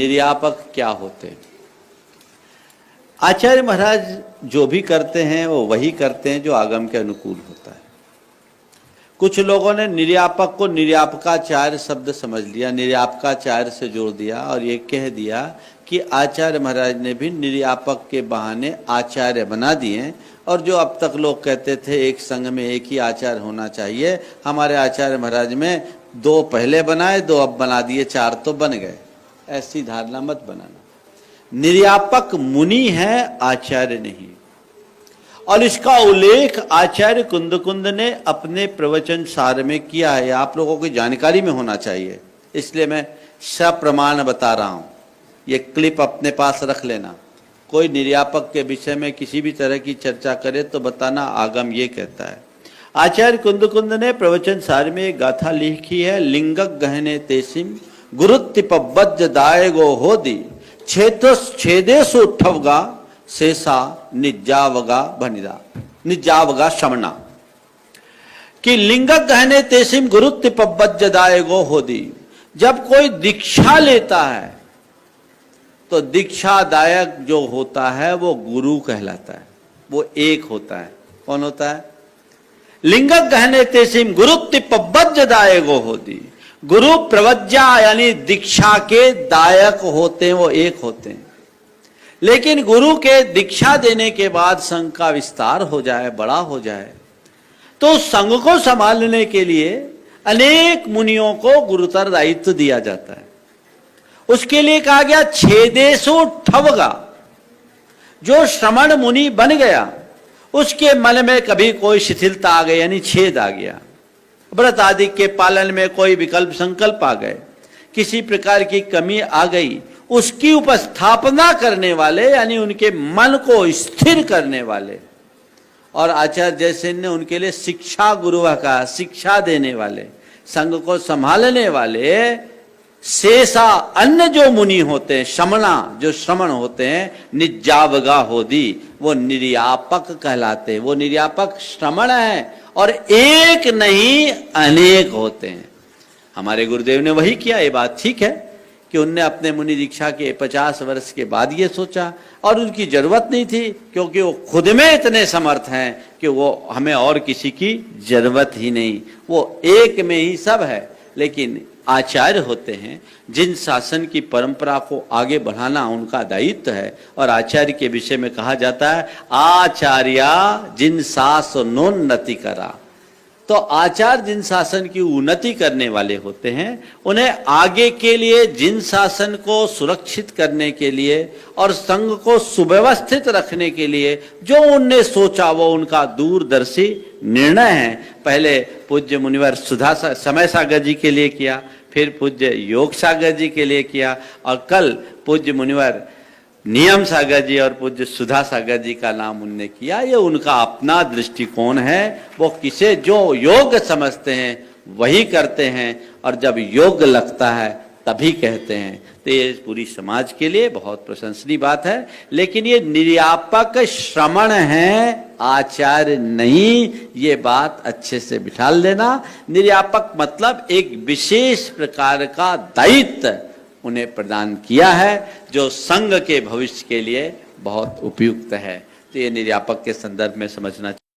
निर्यापक क्या होते हैं? आचार्य महाराज जो भी करते हैं वो वही करते हैं जो आगम के अनुकूल होता है। कुछ लोगों ने निर्यापक को निर्यापकाचार्य शब्द समझ लिया, निर्यापकाचार्य से जोड़ दिया और ये कह दिया कि आचार्य महाराज ने भी निर्यापक के बहाने आचार्य बना दिए। और जो अब तक लोग कहते थे एक संघ में एक ही आचार्य होना चाहिए, हमारे आचार्य महाराज में 2 पहले बनाए, 2 अब बना दिए, 4 तो बन गए। ऐसी धारणा मत बनाना। निर्यापक मुनि है, आचार्य नहीं। और इसका उल्लेख आचार्य कुंदकुंद ने अपने प्रवचन सार में किया है। आप लोगों की जानकारी में होना चाहिए, इसलिए मैं सप्रमाण बता रहा हूं। ये क्लिप अपने पास रख लेना। कोई निर्यापक के विषय में किसी भी तरह की चर्चा करे तो बताना आगम ये कहता है। आचार्य कुंदकुंद ने प्रवचन सार में एक गाथा लिखी है। लिंगक गहने तेसिम गुरुत्तिपबज्ज दायगो होदी छेदेसु उठवगा शेषा निजावगा भनिदा निजावगा शमना। कि लिंगक गहने तेसिम गुरुत्तिपबज्ज दायगो होदी। जब कोई दीक्षा लेता है तो दीक्षादायक जो होता है वो गुरु कहलाता है, वो एक होता है। कौन होता है? लिंगक गहने तेसिम गुरुत्तिपबज्ज दायगो होदी। गुरु प्रवज्जा यानी दीक्षा के दायक होते हैं, वो एक होते हैं। लेकिन गुरु के दीक्षा देने के बाद संघ का विस्तार हो जाए, बड़ा हो जाए, तो संघ को संभालने के लिए अनेक मुनियों को गुरुतर दायित्व दिया जाता है। उसके लिए कहा गया छेदेसु ठवगा। जो श्रमण मुनि बन गया उसके मन में कभी कोई शिथिलता आ गई, यानी छेद आ गया, व्रत आदि के पालन में कोई विकल्प संकल्प आ गए, किसी प्रकार की कमी आ गई, उसकी उपस्थापना करने वाले यानी उनके मन को स्थिर करने वाले, और आचार्य जयसेन ने उनके लिए शिक्षा गुरु का, शिक्षा देने वाले, संघ को संभालने वाले शेषा अन्य जो मुनि होते हैं, शमना जो श्रमण होते हैं, निजावगा होदी, वो निर्यापक कहलाते हैं। वो निर्यापक श्रमण है और एक नहीं अनेक होते हैं। हमारे गुरुदेव ने वही किया। ये बात ठीक है कि उनने अपने मुनि दीक्षा के 50 वर्ष के बाद ये सोचा, और उनकी जरूरत नहीं थी क्योंकि वो खुद में इतने समर्थ हैं कि वो हमें और किसी की जरूरत ही नहीं, वो एक में ही सब है। लेकिन आचार्य होते हैं जिन शासन की परंपरा को आगे बढ़ाना उनका दायित्व है। और आचार्य के विषय में कहा जाता है आचार्य जिन शासनोन्नति करा। तो आचार्य जिन शासन की उन्नति करने वाले होते हैं, उन्हें आगे के लिए जिन शासन को सुरक्षित करने के लिए और संघ को सुव्यवस्थित रखने के लिए जो उनने सोचा वो उनका दूरदर्शी निर्णय है। पहले पूज्य मुनिवर सुधा समय सागर जी के लिए किया, फिर पूज्य योग सागर जी के लिए किया, और कल पूज्य मुनिवर नियम सागर जी और पूज्य सुधा सागर जी का नाम उनने किया। ये उनका अपना दृष्टिकोण है। वो किसे जो योग समझते हैं वही करते हैं, और जब योग लगता है तभी कहते हैं। तो ये पूरी समाज के लिए बहुत प्रशंसनीय बात है। लेकिन ये निर्यापक श्रमण है, आचार्य नहीं, ये बात अच्छे से बिठा लेना। निर्यापक मतलब एक विशेष प्रकार का दायित्व उन्हें प्रदान किया है जो संघ के भविष्य के लिए बहुत उपयुक्त है। तो ये निर्यापक के संदर्भ में समझना चाहिए।